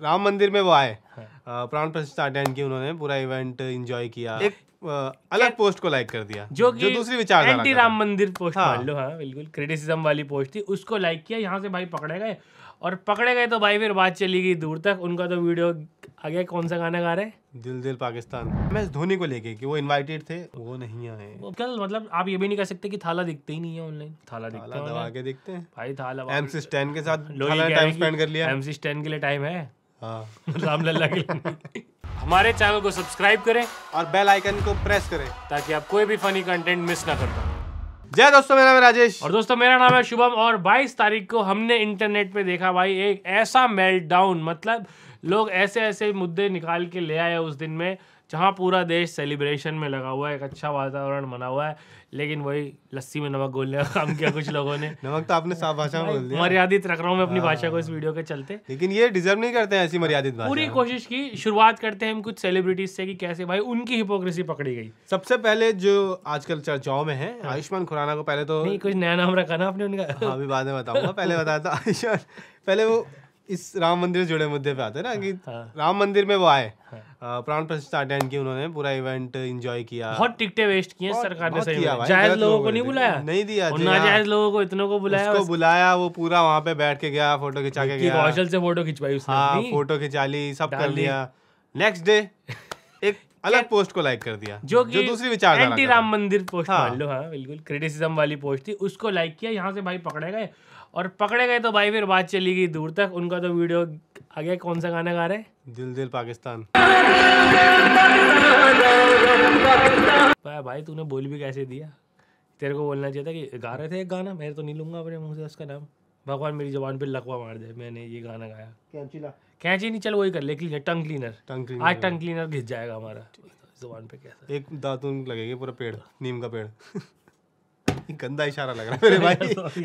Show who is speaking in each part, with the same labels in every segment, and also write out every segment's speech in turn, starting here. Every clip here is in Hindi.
Speaker 1: राम मंदिर में वो आए, प्राण प्रतिष्ठा अटेंड की उन्होंने, पूरा इवेंट एंजॉय किया, एक अलग पोस्ट को लाइक कर दिया जो दूसरी विचारधारा
Speaker 2: एंटी राम मंदिर पोस्ट मान लो। हाँ बिल्कुल क्रिटिसिज्म वाली पोस्ट थी, उसको लाइक किया। यहाँ से भाई पकड़े गए, और पकड़े गए तो भाई फिर बात चली गई दूर तक। उनका तो वीडियो आ गया, कौन सा गाना गा रहे हैं,
Speaker 1: दिल दिल पाकिस्तान। MS धोनी को लेके कि वो इनवाइटेड थे, वो नहीं आए।
Speaker 2: वो कल मतलब आप ये भी नहीं कह सकते कि थाला दिखते ही नहीं है ऑनलाइन। थाला दिखता है,
Speaker 1: दबा के दिखते हैं
Speaker 2: भाई। थाला
Speaker 1: MC स्टैन के साथ टाइम स्पेंड कर लिया।
Speaker 2: MC स्टैन के लिए टाइम है, रामलला के लिए। हमारे चैनल को सब्सक्राइब करें
Speaker 1: और बेल आइकन को प्रेस करें
Speaker 2: ताकि आप कोई भी फनी कंटेंट मिस ना कर पाए।
Speaker 1: जय दोस्तों, मेरा नाम है राजेश।
Speaker 2: और दोस्तों मेरा नाम है शुभम। और 22 तारीख को हमने इंटरनेट पे देखा भाई एक ऐसा मेल्टडाउन, मतलब लोग ऐसे ऐसे मुद्दे निकाल के ले आए उस दिन में जहाँ पूरा देश सेलिब्रेशन में लगा हुआ है, एक अच्छा वातावरण बना हुआ है, लेकिन वही लस्सी में नमक घोलने का काम किया कुछ लोगों ने।
Speaker 1: नमक तो आपने साफ भाषा में बोल दिया।
Speaker 2: मर्यादित रख रहा हूँ मैं अपनी भाषा को इस वीडियो के चलते,
Speaker 1: लेकिन ये डिजर्व नहीं करते हैं ऐसी मर्यादित भाषा।
Speaker 2: पूरी कोशिश की। शुरुआत करते हैं हम कुछ सेलिब्रिटीज से कि कैसे भाई उनकी हिपोक्रेसी पकड़ी गई।
Speaker 1: सबसे पहले जो आजकल चर्चाओं में है, आयुष्मान खुराना को पहले तो
Speaker 2: नहीं, कुछ नया नाम रखा ना आपने उनका।
Speaker 1: हाँ, अभी बाद में बताऊंगा, पहले बताया था आयुष्मान। पहले वो इस राम मंदिर से जुड़े मुद्दे पे आते हैं ना कि राम मंदिर में वो आए, प्राण प्रतिष्ठा अटेंड की उन्होंने, पूरा इवेंट एंजॉय किया।
Speaker 2: बहुत टिकटें वेस्ट किए सरकार ने, सही में।
Speaker 1: भाई,
Speaker 2: जायज लोगों को नहीं बुलाया,
Speaker 1: नहीं दिया,
Speaker 2: और नाजायज लोगों को इतनों को बुलाया।
Speaker 1: उसको बुलाया, वो पूरा वहाँ पे बैठ के गया, फोटो खिंचा के गया,
Speaker 2: कौशल से फोटो खिंचवाई उसने।
Speaker 1: हाँ, फोटो खिंचा ली, सब कर लिया। नेक्स्ट डे एक अलग पोस्ट को लाइक कर दिया जो दूसरी विचारधारा,
Speaker 2: एंटी राम मंदिर पोस्ट मान लो। हाँ बिल्कुल क्रिटिसिज्म वाली पोस्ट थी, उसको लाइक किया। यहाँ से भाई पकड़े गए, और पकड़े गए तो भाई फिर बात चली गई दूर तक। उनका तो वीडियो आ गया, कौन सा गाना गा रहे हैं,
Speaker 1: दिल दिल पाकिस्तान।
Speaker 2: भाई तूने बोल भी कैसे दिया, तेरे को बोलना चाहिए था कि गा रहे थे एक गाना, मैं तो नहीं लूंगा अपने मुंह से उसका नाम। भगवान मेरी जुबान पे लकवा मार दे, मैंने ये गाना गाया। कैंची नहीं, चल वही कर ले, क्लीनर, टंग क्लीनर। आज टंग क्लीनर घिस जाएगा हमारा जुबान पे। कैसा एक
Speaker 1: दातून लगेगी, पूरा पेड़, नीम का पेड़। गंदा इशारा लग रहा है मेरे भाई।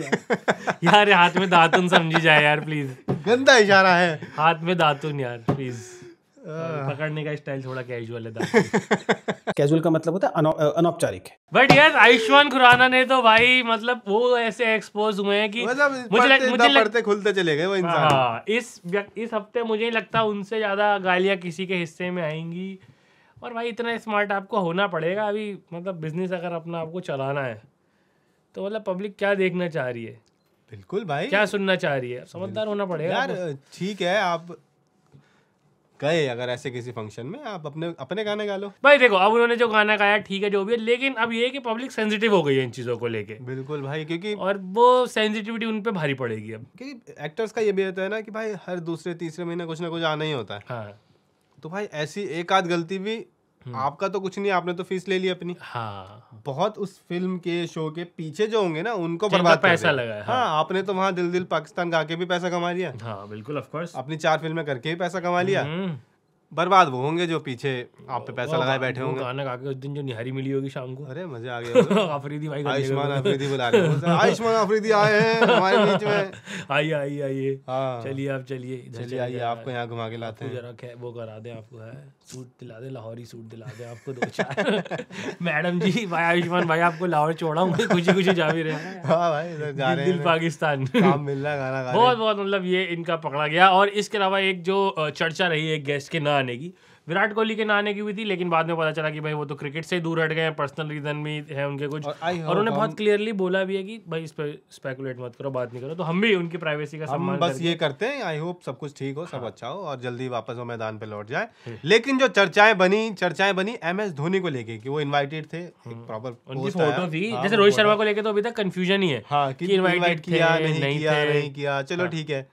Speaker 2: यार हाथ में दातुन समझी जाए यार प्लीज,
Speaker 1: गंदा इशारा है,
Speaker 2: हाथ में दातुन यार प्लीज। पकड़ने का स्टाइल थोड़ा कैजुअल है।
Speaker 3: कैजुअल का मतलब होता है अनौपचारिक है।
Speaker 2: बट यार आयुष्मान खुराना ने तो भाई मतलब वो ऐसे एक्सपोज हुए हैं कि
Speaker 1: मुझे खुलते चले गए वो इंसान।
Speaker 2: हाँ, इस हफ्ते मुझे नहीं लगता उनसे ज्यादा गालियां किसी के हिस्से में आएंगी। और भाई इतना स्मार्ट आपको होना पड़ेगा अभी, मतलब बिजनेस अगर अपना आपको चलाना है तो मतलब पब्लिक क्या देखना चाह रही है,
Speaker 1: बिल्कुल भाई
Speaker 2: क्या सुनना चाह रही है, समझदार होना पड़ेगा
Speaker 1: यार। ठीक है, आप गए अगर ऐसे किसी फंक्शन में, आप अपने गाने गा लो
Speaker 2: भाई। देखो अब उन्होंने जो गाना गाया ठीक है जो भी है, लेकिन अब ये है कि पब्लिक सेंसिटिव हो गई है इन चीजों को लेके।
Speaker 1: बिल्कुल भाई, क्योंकि
Speaker 2: और वो सेंसिटिविटी उन पे भारी पड़ेगी अब,
Speaker 1: क्योंकि एक्टर्स का ये भी होता है ना कि भाई हर दूसरे तीसरे महीने कुछ ना कुछ आना ही होता है।
Speaker 2: हाँ,
Speaker 1: तो भाई ऐसी एक आध गलती भी, आपका तो कुछ नहीं, आपने तो फीस ले ली अपनी।
Speaker 2: हाँ,
Speaker 1: बहुत उस फिल्म के शो के पीछे जो होंगे ना उनको बर्बाद
Speaker 2: पैसा लगा है।
Speaker 1: हाँ, आपने तो वहाँ दिल दिल पाकिस्तान गा के भी पैसा कमा लिया।
Speaker 2: हाँ बिल्कुल, ऑफ कोर्स,
Speaker 1: अपनी 4 फिल्में करके भी पैसा कमा लिया। बर्बाद वो होंगे जो पीछे आप पे पैसा लगाए बैठे होंगे।
Speaker 2: गाना गा के उस दिन जो निहारी मिली होगी शाम को,
Speaker 1: अरे मजा आ गया।
Speaker 2: आफरीदी भाई,
Speaker 1: आयुष्मान आफरीदी बुला रहे हैं, आयुष्मान आफरीदी आए हैं हमारे बीच में।
Speaker 2: आइए
Speaker 1: हाँ,
Speaker 2: चलिए आप, चलिए
Speaker 1: आइए, आपको यहाँ घुमा के लाते हैं,
Speaker 2: जरा वो करा दें आपको, है सूट दिला दे, लाहौरी सूट दिला दे आपको 2-4। मैडम जी, भाई आयुष्मान भाई आपको लाहौर छोड़ा हूँ, खुशी जा भी रहे हैं।
Speaker 1: हाँ भाई, जा रहे हैं,
Speaker 2: दिल पाकिस्तान
Speaker 1: काम मिल रहा है, गाना गा
Speaker 2: बहुत मतलब ये इनका पकड़ा गया। और इसके अलावा एक जो चर्चा रही एक गेस्ट के ना आने की, विराट कोहली के ना आने की भी थी, लेकिन बाद में पता चला कि भाई वो तो क्रिकेट से दूर हट गए हैं, पर्सनल रीजन भी है उनके कुछ। और उन्होंने बहुत क्लियरली बोला भी है कि भाई इस पर स्पेकुलेट मत करो, बात नहीं करो। तो हम भी उनकी प्राइवेसी का सम्मान
Speaker 1: बस ये करते हैं। आई होप सब कुछ ठीक हो, सब अच्छा हो और जल्दी वापस वो मैदान पे लौट जाए। लेकिन जो चर्चाएं बनी MS धोनी को लेके कि वो इनवाइटेड थे, एक प्रॉपर
Speaker 2: उनकी फोटो थी। जैसे रोहित शर्मा को लेके तो अभी तक कंफ्यूजन ही है कि इनवाइटेड किया
Speaker 1: नहीं किया, चलो ठीक है।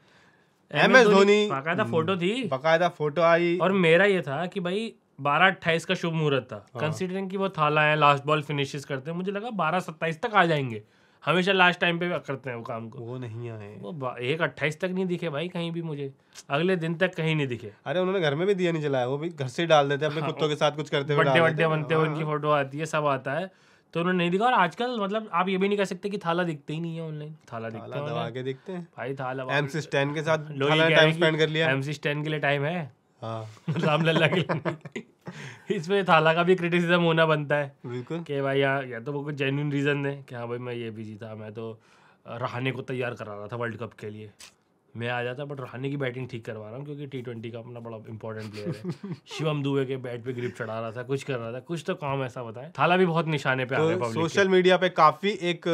Speaker 1: MS धोनी
Speaker 2: बाकायदा फोटो थी,
Speaker 1: बाकायदा फोटो आई।
Speaker 2: और मेरा ये था कि भाई 12-28 का शुभ मुहूर्त था, कंसीडरिंग कि वो थाला है, लास्ट बॉल फिनिशेस करते हैं, मुझे लगा 12-27 तक आ जाएंगे। हमेशा लास्ट टाइम पे करते हैं वो काम को,
Speaker 1: वो नहीं आए।
Speaker 2: वो 1-28 तक नहीं दिखे भाई कहीं भी, मुझे अगले दिन तक कहीं नहीं दिखे।
Speaker 1: अरे उन्होंने घर में भी दिया नहीं जलाया, वो भी घर से डाल देते अपने कुत्तों के साथ कुछ करते हुए,
Speaker 2: बर्थडे बनते हुए उनकी फोटो आती है, सब आता है, तो उन्होंने नहीं दिखा। और आजकल मतलब आप ये भी नहीं कह सकते कि थाला दिखते ही नहीं है ऑनलाइन, थाला दिखता है,
Speaker 1: दबा के दिखते हैं
Speaker 2: भाई। थाला
Speaker 1: MC स्टैन के साथ टाइम स्पेंड कर लिया।
Speaker 2: MC स्टैन के लिए टाइम है,
Speaker 1: रामलला
Speaker 2: के लिए। इसमें थाला का भी क्रिटिसिज्म होना बनता है,
Speaker 1: बिल्कुल,
Speaker 2: कि भाई या तो वो कुछ जेन्युइन रीजन है कि हाँ भाई मैं ये बिजी था, मैं तो रहाने को तैयार करा रहा था वर्ल्ड कप के लिए। मैं आ जाता, बट रहाणे की बैटिंग ठीक करवा रहा हूँ क्योंकि T20 का अपना बड़ा इंपॉर्टेंट प्लेयर है। शिवम दुबे के बैट पे ग्रिप चढ़ा रहा था, कुछ कर रहा था, कुछ तो काम ऐसा बताए। थाला भी बहुत निशाने पे आ गए
Speaker 1: तो
Speaker 2: पब्लिक
Speaker 1: सोशल मीडिया पे काफी एक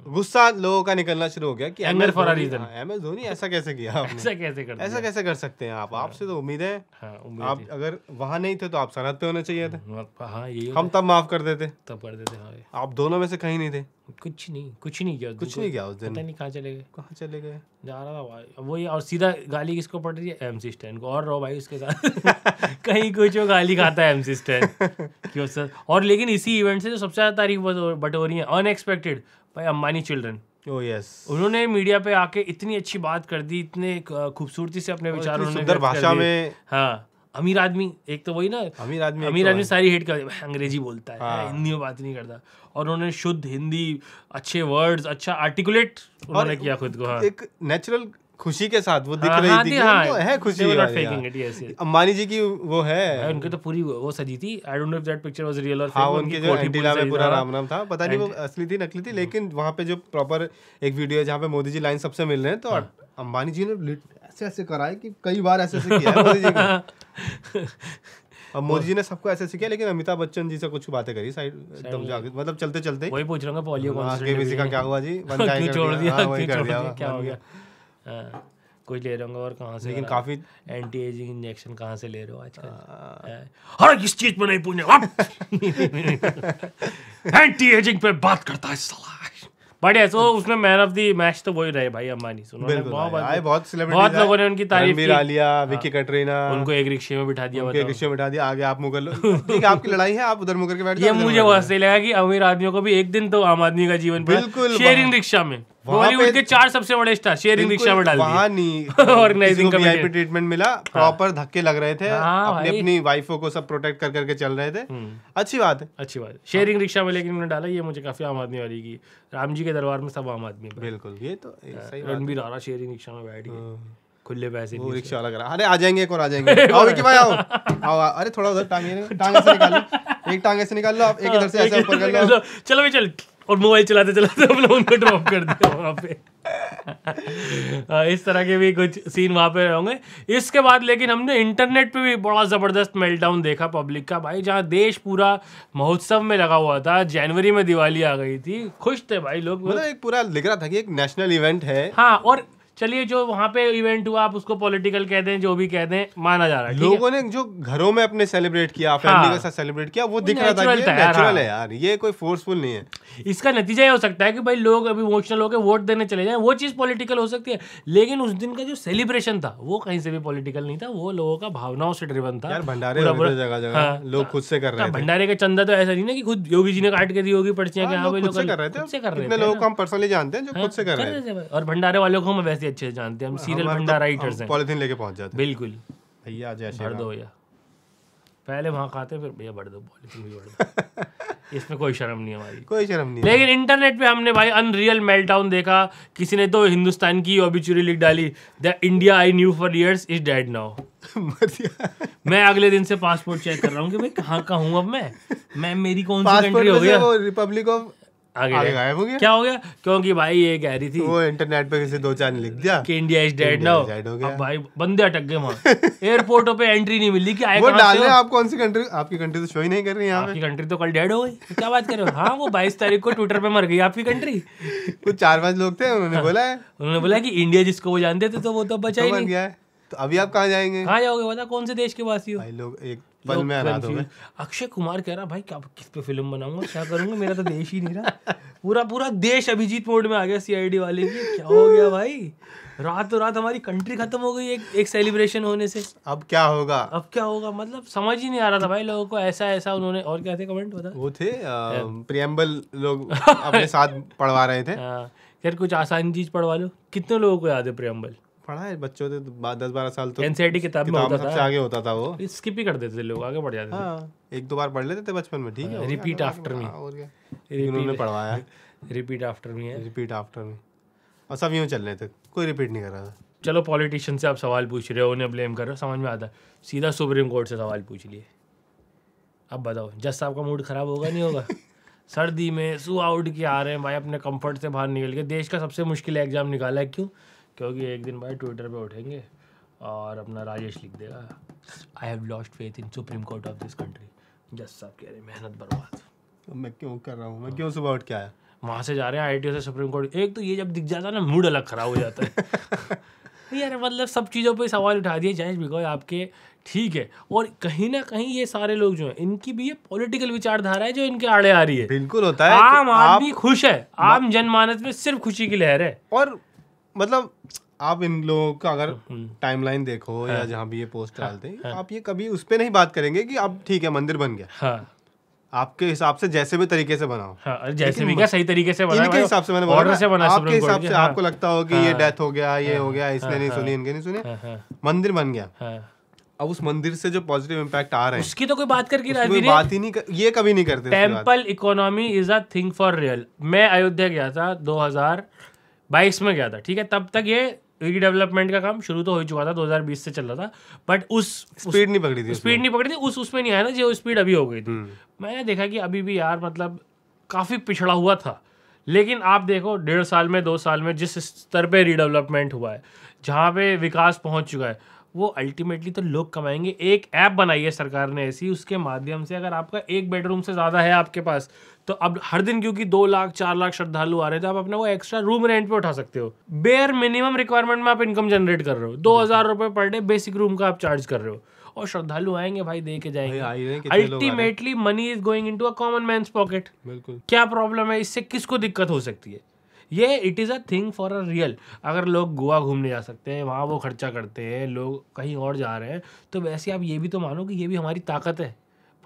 Speaker 1: गुस्सा लोगों का निकलना शुरू हो गया कि
Speaker 2: Anger for a reason.
Speaker 1: MS Dhoni ऐसा कैसे किया आपने?
Speaker 2: ऐसा कैसे कर
Speaker 1: ऐसा कैसे कर सकते हैं आप? आपसे तो उम्मीद है,
Speaker 2: हाँ, उम्मीद
Speaker 1: आप अगर वहां नहीं थे तो आप सरहद पे होने चाहिए थे,
Speaker 2: हाँ यही
Speaker 1: हम तब माफ कर देते,
Speaker 2: तब कर देते। हाँ
Speaker 1: आप दोनों में से कहीं नहीं थे।
Speaker 2: कुछ नहीं किया,
Speaker 1: कुछ नहीं किया उस दिन,
Speaker 2: पता नहीं कहाँ चले गए,
Speaker 1: कहाँ चले गए,
Speaker 2: जा रहा था भाई वही। और सीधा गाली किसको पड़ रही है? MC स्टैन को। और रहो भाई उसके साथ कहीं कुछ वो गाली खाता है MC स्टैन क्यों सर। और लेकिन इसी इवेंट से जो सबसे ज्यादा तारीफ बटोरी है अनएक्सपेक्टेड भाई, अंबानी चिल्ड्रन।
Speaker 1: ओह यस,
Speaker 2: उन्होंने मीडिया पे आके इतनी अच्छी बात कर दी, इतने खूबसूरती से अपने विचार उन्होंने
Speaker 1: सुंदर
Speaker 2: व्यक्त कर
Speaker 1: भाषा
Speaker 2: दिए।
Speaker 1: में।
Speaker 2: हाँ, अमीर आदमी एक तो वही ना,
Speaker 1: अमीर आदमी
Speaker 2: अमीर आदमी सारी हेट कर अंग्रेजी बोलता है,
Speaker 1: हाँ।
Speaker 2: हिंदी में बात नहीं करता। और उन्होंने शुद्ध हिंदी, अच्छे वर्ड्स, अच्छा आर्टिकुलेट उन्होंने किया खुद को। हाँ,
Speaker 1: एक नेचुरल खुशी के साथ वो दिख
Speaker 2: हाँ,
Speaker 1: रही
Speaker 2: हाँ,
Speaker 1: थी कि
Speaker 2: हाँ,
Speaker 1: उनको है खुशी
Speaker 2: they were not
Speaker 1: वाली,
Speaker 2: faking
Speaker 1: हाँ।
Speaker 2: it, yes, yes।
Speaker 1: अंबानी जी की वो है,
Speaker 2: भाई उनके तो पूरी वो सजी थी। I don't know if that picture was real और
Speaker 1: हाँ,
Speaker 2: फेक।
Speaker 1: उनके जो एंटीला में पूरा राम नाम था, पता नहीं वो असली थी नकली थी, लेकिन वहाँ पे जो प्रॉपर एक वीडियो है जहाँ पे मोदी जी लाइन सबसे मिल रहे हैं, तो अंबानी जी ने ऐसे ऐसे करा है कि कई बार ऐसे ऐसे किया है मोदी जी ने। अब मोदी जी ने सबको ऐसे ऐसे किया, लेकिन अमिताभ बच्चन जी से कुछ बातें करी साइड एकदम जाके, मतलब चलते चलते।
Speaker 2: वही पूछ रहा हूँ पोलियो कौन सा
Speaker 1: केबीसी का क्या हुआ जी, बंद
Speaker 2: क्यों छोड़ दिया,
Speaker 1: हाँ, वही
Speaker 2: क्यों
Speaker 1: कर
Speaker 2: छोड़
Speaker 1: दिया,
Speaker 2: दिया, क्या हो गया? हाँ, कुछ ले रहा हूँ और कहाँ से?
Speaker 1: लेकिन काफी
Speaker 2: एंटी एजिंग इंजेक्शन कहाँ से ले रहे हो आजकल? हर किस चीज में नहीं पूछने एंटी एजिंग पे बात करता है साला। बढ़िया। सो उसमें मैन ऑफ द मैच तो वही रहे भाई अंबानी।
Speaker 1: बहुत
Speaker 2: बहुत लोगों ने उनकी तारीफ की।
Speaker 1: आलिया, विकी कटरीना,
Speaker 2: उनको एक रिक्शे में बिठा दिया,
Speaker 1: एक रिक्शे में बिठा दिया, आगे आप मुकर लो, ठीक है आपकी लड़ाई है, आप उधर मुकर के बैठ
Speaker 2: ये मुझे बहुत सही लगा कि अमीर आदमियों को भी एक दिन तो आम आदमी का जीवन
Speaker 1: बिल्कुल
Speaker 2: शेयरिंग रिक्शा में, बॉलीवुड के 4 सबसे बड़े स्टार शेयरिंग रिक्शा में डाल
Speaker 1: वहाँ
Speaker 2: दिए। ऑर्गेनाइजिंग
Speaker 1: कमेटी वीआईपी ट्रीटमेंट मिला, प्रॉपर धक्के लग रहे थे, अपनी अपनी वाइफों को सब प्रोटेक्ट कर करके चल रहे थे। अच्छी बात है,
Speaker 2: अच्छी बात है। शेयरिंग रिक्शा में लेकिन उन्होंने डाला, ये मुझे काफी आम आदमी वाली की। राम जी के दरबार में सब आम आदमी।
Speaker 1: बिल्कुल, ये तो सही बात।
Speaker 2: रणबीर आ रहा शेयरिंग रिक्शा में बैठ गए, खुले पैसे,
Speaker 1: वो रिक्शा लगा रहा, अरे आ जाएंगे एक और आ जाएंगे, आओ विकी भाई आओ आओ, अरे थोड़ा उधर टांगे से निकाल लो, एक टांगे से निकाल लो आप, एक इधर से ऐसे ऊपर कर लो,
Speaker 2: चलो भाई चल। और मोबाइल चलाते चलाते हम लोग उनको ड्रॉप कर दिया वहाँ पे। इस तरह के भी कुछ सीन वहाँ पे होंगे। इसके बाद लेकिन हमने इंटरनेट पे भी बड़ा ज़बरदस्त मेल्टडाउन देखा पब्लिक का भाई, जहाँ देश पूरा महोत्सव में लगा हुआ था। जनवरी में दिवाली आ गई थी, खुश थे भाई लोग,
Speaker 1: मतलब एक पूरा लिख रहा था कि एक नेशनल इवेंट है।
Speaker 2: हाँ, और चलिए जो वहाँ पे इवेंट हुआ, आप उसको पॉलिटिकल कह दें, जो भी कह दें, माना जा रहा है।
Speaker 1: लोगों ने जो घरों में अपने सेलिब्रेट किया, फैमिली के साथ सेलिब्रेट किया, वो दिख रहा था कि नेचुरल है यार, ये कोई फोर्सफुल नहीं है।
Speaker 2: इसका नतीजा ये हो सकता है कि भाई लोग अभी इमोशनल होकर वोट देने चले जाएं, वो चीज़ पॉलिटिकल हो सकती है, लेकिन उस दिन का जो सेलिब्रेशन था वो कहीं से भी पॉलिटिकल नहीं था, वो लोगों का भावनाओं से ड्रिवन था।
Speaker 1: यार भंडारे जगह जगह लोग खुद से कर रहे थे।
Speaker 2: भंडारे का चंदा तो ऐसा नहीं ना कि खुद योगी जी ने काट के दी होगी पर्चियां, कि हाँ भाई
Speaker 1: लोग कर रहे थे। कितने लोगों को हम पर्सनली जानते हैं जो खुद से कर रहे थे,
Speaker 2: और भंडारे वालों को हम वैसे अच्छे से जानते हैं, हम सीरियल भंडारा राइटर्स हैं।
Speaker 1: पॉलिथीन लेके पहुंच जाते,
Speaker 2: बिल्कुल
Speaker 1: भैया जय श्री
Speaker 2: भर दो भैया, पहले वहाँ खाते फिर भैया भर दो, पॉलिथीन भी भर दो। इसमें कोई शर्म नहीं हमारी,
Speaker 1: कोई शर्म नहीं।
Speaker 2: लेकिन इंटरनेट पे हमने भाई अनरियल मेल्टडाउन देखा। किसी ने तो हिंदुस्तान की ऑबिचुरी लिख डाली, the India I knew for years is dead now. मैं अगले दिन से पासपोर्ट चेक कर रहा हूँ कि भाई कहाँ का हूँ अब मैं मेरी कौन सी कंट्री हो गया,
Speaker 1: रिपब्लिक ऑफ
Speaker 2: आगे गायब हो गया। क्या हो गया? क्योंकि भाई ये कह रही थी,
Speaker 1: वो इंटरनेट पे किसी 2-4 ने लिख दिया
Speaker 2: कि इंडिया इज डेड नाउ। अब भाई बंदे अटक गए वहाँ, एयरपोर्टों पे एंट्री नहीं मिली कि आए
Speaker 1: वो डाल रहे आप कौन सी कंट्री, आपकी कंट्री तो शो ही नहीं कर रही है।
Speaker 2: आपकी कंट्री तो कल डेड हो गई, क्या बात कर रहे हो? हाँ, वो 22 तारीख को ट्विटर पे मर गई आपकी कंट्री।
Speaker 1: कुछ 4-5 लोग थे, उन्होंने बोला
Speaker 2: कि इंडिया जिसको वो जानते थे तो वो तो बचा ही नहीं
Speaker 1: गया है। तो अभी आप कहाँ जाएंगे,
Speaker 2: कहाँ जाओगे, बता कौन से देश के वासी हो?
Speaker 1: भाई लोग एक पल में अनाथ हो गए।
Speaker 2: अक्षय कुमार कह रहा भाई क्या किस पे फिल्म बनाऊंगा, क्या करूंगा, मेरा तो देश ही नहीं रहा। पूरा देश अभिजीत मोड में आ गया सीआईडी वाले की। क्या हो गया भाई, रातों रात हमारी कंट्री खत्म हो गई एक सेलिब्रेशन होने से।
Speaker 1: अब क्या होगा,
Speaker 2: मतलब समझ ही नहीं आ रहा था भाई लोगों को। ऐसा उन्होंने, और क्या थे कमेंट बता,
Speaker 1: वो थे प्रियम्बल लोग अपने साथ पढ़वा रहे थे।
Speaker 2: यार कुछ आसान चीज पढ़वा लो। कितने लोगों को याद है प्रियम्बल?
Speaker 1: पढ़ा है बच्चों से 10-12 साल तो
Speaker 2: एनसीईआरटी किताब में होता था,
Speaker 1: सबसे आगे होता था वो,
Speaker 2: स्किप ही कर देते थे लोग, आगे बढ़ जाते थे।
Speaker 1: हाँ, 1-2 बार पढ़ लेते थे बचपन में, ठीक है।
Speaker 2: रिपीट आफ्टर मी,
Speaker 1: इन्होंने पढ़वाया,
Speaker 2: रिपीट आफ्टर मी है,
Speaker 1: रिपीट आफ्टर मी, और सब यूं चल रहे थे, कोई रिपीट नहीं कर रहा था।
Speaker 2: चलो पॉलिटिशियन से आप सवाल पूछ रहे हो, उन्हें ब्लेम कर रहे हो, समझ में आता है। सीधा सुप्रीम कोर्ट से सवाल पूछ लिए। अब बताओ जज साहब का मूड खराब होगा नहीं होगा? सर्दी में सू आउट के आ रहे हैं भाई, अपने कंफर्ट से बाहर निकल के देश का सबसे मुश्किल एग्जाम निकाला है। क्यों? क्योंकि एक दिन भाई ट्विटर पे उठेंगे और अपना राजेश लिख देगा, I have lost faith in supreme court of this country. जज साहब कह रहे मेहनत बर्बाद।
Speaker 1: तो मैं क्यों कर रहा हूँ, मैं क्यों सुबह उठ के आया?
Speaker 2: वहाँ से जा रहे हैं ITO से सुप्रीम कोर्ट। एक तो ये जब दिख जाता है ना मूड अलग खराब हो जाता है यार मतलब सब चीज़ों पे सवाल उठा दिए जस्ट बिकॉज आपके, ठीक है। और कहीं ना कहीं ये सारे लोग जो हैं इनकी भी ये पॉलिटिकल विचारधारा है जो इनके आड़े आ रही है।
Speaker 1: बिल्कुल होता है।
Speaker 2: आम आदमी खुश है, आम जनमानस में सिर्फ खुशी की लहर है।
Speaker 1: और मतलब आप इन लोगों का अगर टाइमलाइन देखो या जहाँ भी ये पोस्ट डालते हैं, आप ये कभी उस पर नहीं बात करेंगे कि अब ठीक है मंदिर बन गया,
Speaker 2: हाँ
Speaker 1: आपके हिसाब से जैसे भी तरीके से बनाओ,
Speaker 2: हाँ, जैसे भी क्या सही तरीके से बना,
Speaker 1: इनके हिसाब से मैंने बोला,
Speaker 2: ऑर्डर से बना,
Speaker 1: आपके हिसाब से आपको लगता हो कि ये डेथ हो गया, ये हो गया, इसने नहीं सुनी, इनके नहीं सुने, मंदिर बन गया। अब उस मंदिर से जो पॉजिटिव इम्पैक्ट आ रहे हैं
Speaker 2: उसकी तो कोई बात करके
Speaker 1: कोई बात ही नहीं ये कभी नहीं करते।
Speaker 2: Temple economy is a thing for real. मैं अयोध्या गया था 2022 में गया था, ठीक है। तब तक ये रीडेवलपमेंट का काम शुरू तो हो चुका था, 2020 से चल रहा था, बट उस
Speaker 1: स्पीड नहीं पकड़ी थी,
Speaker 2: स्पीड नहीं पकड़ी थी, उसमें नहीं आया ना जो स्पीड अभी हो गई थी। मैंने देखा कि अभी भी यार मतलब काफ़ी पिछड़ा हुआ था। लेकिन आप देखो 1.5 साल में 2 साल में जिस स्तर पे रीडेवलपमेंट हुआ है, जहाँ पे विकास पहुँच चुका है, वो अल्टीमेटली तो लोग कमाएंगे। एक ऐप बनाई है सरकार ने ऐसी, उसके माध्यम से अगर आपका एक बेडरूम से ज़्यादा है आपके पास, तो अब हर दिन क्योंकि 2 लाख 4 लाख श्रद्धालु आ रहे थे, आप अपना वो एक्स्ट्रा रूम रेंट पे उठा सकते हो। बेयर मिनिमम रिक्वायरमेंट में आप इनकम जनरेट कर रहे हो, 2000 रुपये पर डे बेसिक रूम का आप चार्ज कर रहे हो, और श्रद्धालु आएंगे भाई, दे के जाएंगे। Ultimately money is going into a common man's pocket.
Speaker 1: बिल्कुल,
Speaker 2: क्या प्रॉब्लम है इससे, किसको दिक्कत हो सकती है? ये it is a thing for a real. अगर लोग गोवा घूमने जा सकते हैं, वहाँ वो खर्चा करते हैं, लोग कहीं और जा रहे हैं, तो वैसे आप ये भी तो मानो कि ये भी हमारी ताकत है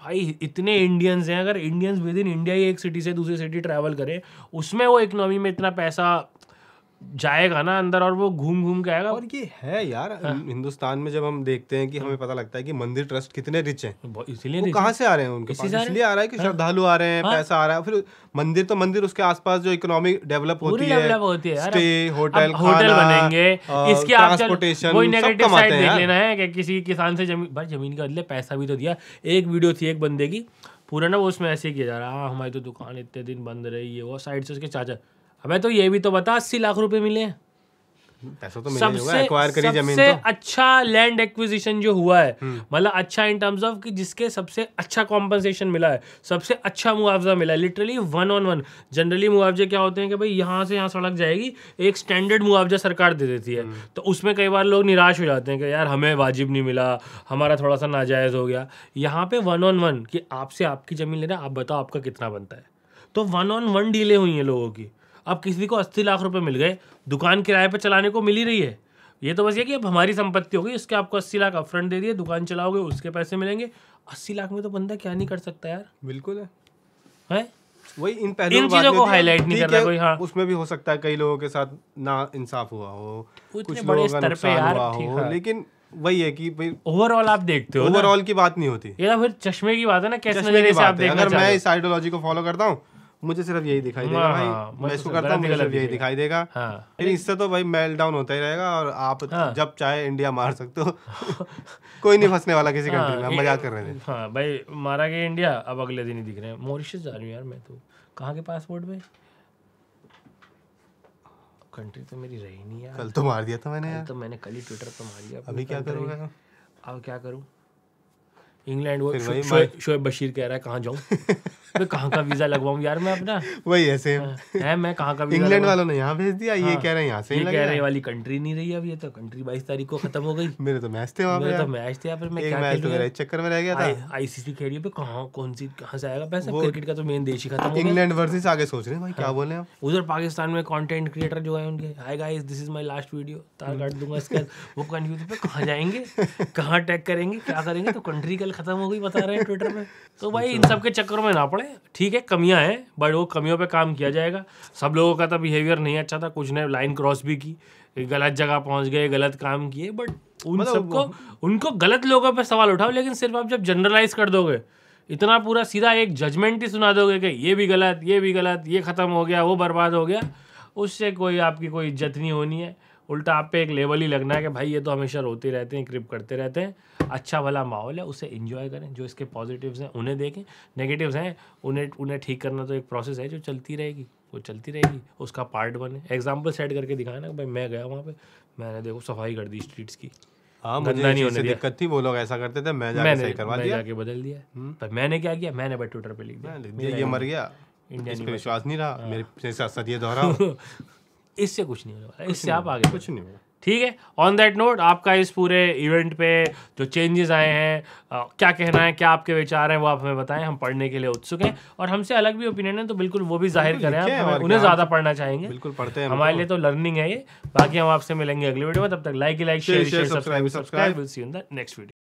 Speaker 2: भाई। इतने इंडियंस हैं, अगर इंडियंस विद इन इंडिया ही एक सिटी से दूसरी सिटी ट्रैवल करें, उसमें वो इकोनॉमी में इतना पैसा जाएगा ना अंदर, और वो घूम घूम के आएगा।
Speaker 1: और ये है यार हिंदुस्तान में जब हम देखते हैं कि हमें पता लगता है कि मंदिर ट्रस्ट कितने रिच हैं,
Speaker 2: इसीलिए
Speaker 1: वो कहाँ से आ रहे हैं, उनके पास इसलिए आ रहा है कि श्रद्धालु आ रहे हैं, पैसा आ रहा है। फिर मंदिर तो मंदिर, उसके आसपास जो इकोनॉमी डेवलप होती है, स्टे, होटल बनेंगे,
Speaker 2: इसके ट्रांसपोर्टेशन, वही नेगेटिव साइड देख लेना है कि किसी किसान से जमीन का बदले पैसा भी तो दिया। एक वीडियो थी एक बंदे की, पूरा ना वो उसमें ऐसे किया जा रहा, हमारी तो दुकान इतने दिन बंद रही है, वो साइड से उसके चाचा, अबे तो ये भी तो बता 80 लाख रुपए मिले हैं,
Speaker 1: पैसा तो एक्वायर करी जमीन।
Speaker 2: सबसे अच्छा लैंड एक्विजिशन जो हुआ है, मतलब अच्छा इन टर्म्स ऑफ कि जिसके सबसे अच्छा कॉम्पनसेशन मिला है, सबसे अच्छा मुआवजा मिला है, लिटरली 1-on-1। जनरली मुआवजे क्या होते हैं कि भाई यहाँ से यहाँ सड़क जाएगी, एक स्टैंडर्ड मुआवजा सरकार दे देती है, तो उसमें कई बार लोग निराश हो जाते हैं कि यार हमें वाजिब नहीं मिला, हमारा थोड़ा सा नाजायज़ हो गया। यहाँ पे 1-on-1 कि आपसे आपकी ज़मीन लेना, आप बताओ आपका कितना बनता है, तो 1-on-1 डीलें हुई हैं लोगों की। अब किसी को 80 लाख रुपए मिल गए, दुकान किराए पे चलाने को मिल ही रही है, ये तो बस ये कि अब हमारी संपत्ति होगी, इसके आपको 80 लाख अपफ्रंट दे दिए, दुकान चलाओगे उसके पैसे मिलेंगे। 80 लाख में तो बंदा क्या नहीं कर सकता यार।
Speaker 1: बिल्कुल
Speaker 2: है
Speaker 1: वही इन
Speaker 2: चीजों को हाईलाइट नहीं करना कोई। हाँ,
Speaker 1: उसमें भी हो सकता है कई लोगों के साथ ना इंसाफ हुआ हो,
Speaker 2: कुछ बड़े स्तर पे यार
Speaker 1: हो, लेकिन वही है कि भाई
Speaker 2: ओवरऑल आप देखते हो,
Speaker 1: ओवरऑल की बात नहीं होती।
Speaker 2: ये फिर चश्मे की बात है ना, कैसे नजरिए से आप देखना चाहते हो।
Speaker 1: अगर मैं इस आइडियोलॉजी को फॉलो करता हूँ, मुझे सिर्फ यही दिखाई देगा भाई, मैं इसको करता हूँ, मुझे सिर्फ यही दिखाई देगा। फिर इससे तो भाई मेल्ट डाउन होता ही रहेगा, और आप जब चाहे इंडिया मार सकते हो कोई नहीं फंसने वाला किसी कंट्री में। हम मजाक कर रहे थे।
Speaker 2: हाँ भाई, मारा गया इंडिया, अब अगले दिन ही दिख रहे हैं। मॉरिशस जा रही हूँ यार मैं तो, कहाँ के पासपोर्ट में, कंट्री तो मेरी रही नहीं यार।
Speaker 1: कल तो मार दिया था मैंने यार,
Speaker 2: तो मैंने कल ही ट्विटर पर मार दिया।
Speaker 1: अभी क्या करूँगा,
Speaker 2: अब क्या करूँ? इंग्लैंड, वो शोएब बशीर कह रहा है कहाँ जाऊँ मैं, कहाँ का वीजा लगवाऊँ यार मैं अपना,
Speaker 1: वही ऐसे
Speaker 2: है मैं कहाँ का वीजा,
Speaker 1: इंग्लैंड वालों ने यहाँ भेज दिया, ये कह रहे हैं यहाँ से ही
Speaker 2: कह रहे वाली कंट्री नहीं रही अब, ये तो कंट्री 22 तारीख को खत्म हो गई।
Speaker 1: मेरे तो मैच थे वहाँ पे,
Speaker 2: तो मैच थे, फिर मैं क्या
Speaker 1: खेलूंगा, इस चक्कर में रह गया था।
Speaker 2: आईसीसी खेली पे कहाँ से आएगा पैसा, क्रिकेट का तो मेन देश ही खत्म हो गया।
Speaker 1: इंग्लैंड वर्सेस आगे सोच रहे हैं भाई, क्या बोले आप।
Speaker 2: उधर पाकिस्तान में कंटेंट क्रिएटर जो है उनके, hi guys this is my last video, तार काट दूंगा इसके बाद, वो कंफ्यूज पे कहाँ जाएंगे, कहाँ टैग करेंगे, क्या करेंगे, तो कंट्री कल खत्म हो गई बता रहे हैं ट्विटर में। तो भाई इन सब के चक्करों में ना पड़े, ठीक है कमियां हैं, बट वो कमियों पे काम किया जाएगा। सब लोगों का तो बिहेवियर नहीं अच्छा था, कुछ ने लाइन क्रॉस भी की, गलत जगह पहुंच गए, गलत काम किए, बट उन सबको, उनको गलत लोगों पे सवाल उठाओ। लेकिन सिर्फ आप जब जनरलाइज कर दोगे, इतना पूरा सीधा एक जजमेंट ही सुना दोगे कि ये भी गलत, ये भी गलत, ये खत्म हो गया, वो बर्बाद हो गया, उससे कोई आपकी कोई इज्जत नहीं होनी है। उल्टा आप पे एक लेवल ही लगना है कि भाई ये तो हमेशा रोते रहते हैं, क्रिप करते रहते हैं। अच्छा भला माहौल है, उसे एंजॉय करें, जो इसके पॉजिटिव्स हैं उन्हें देखें, नेगेटिव्स हैं उन्हें ठीक करना तो एक प्रोसेस है जो चलती रहेगी। वो चलती रहेगी, उसका पार्ट बने, एग्जाम्पल सेट करके दिखाया ना भाई मैं गया वहाँ पे, मैंने देखो सफाई कर दी स्ट्रीट्स की,
Speaker 1: हाँ मुझे
Speaker 2: गंदा नहीं
Speaker 1: इस चीज़ से
Speaker 2: होने दिया।
Speaker 1: दिक्कत थी, वो लोग ऐसा करते थे, मैं जाके सही करवा
Speaker 2: मैं
Speaker 1: दिया।
Speaker 2: जाके बदल दिया। पर मैंने क्या किया, मैंने भाई ट्विटर पे लिख दिया
Speaker 1: मैं लिख दिया, ये मर गया,
Speaker 2: इंडिया
Speaker 1: इस
Speaker 2: नहीं
Speaker 1: पे विश्वास नहीं रहा, मेरे साथ साथ ये दोहराओ।
Speaker 2: इससे कुछ नहीं होने वाला, इससे आप आगे
Speaker 1: कुछ नहीं होगा।
Speaker 2: ठीक है। ऑन दैट नोट, आपका इस पूरे इवेंट पे जो चेंजेस आए हैं, क्या कहना है, क्या आपके विचार हैं, वो आप हमें बताएं, हम पढ़ने के लिए उत्सुक हैं। और हमसे अलग भी ओपिनियन है तो बिल्कुल वो भी जाहिर करें, आप
Speaker 1: लिखें,
Speaker 2: हमें
Speaker 1: और
Speaker 2: उन्हें
Speaker 1: क्या,
Speaker 2: ज़्यादा पढ़ना चाहेंगे,
Speaker 1: बिल्कुल पढ़ते हैं
Speaker 2: हमारे लिए तो लर्निंग है ये। बाकी हम आपसे मिलेंगे अगली वीडियो में, तब तक like subscribe,
Speaker 1: subscribe.
Speaker 2: Will see you in the next video.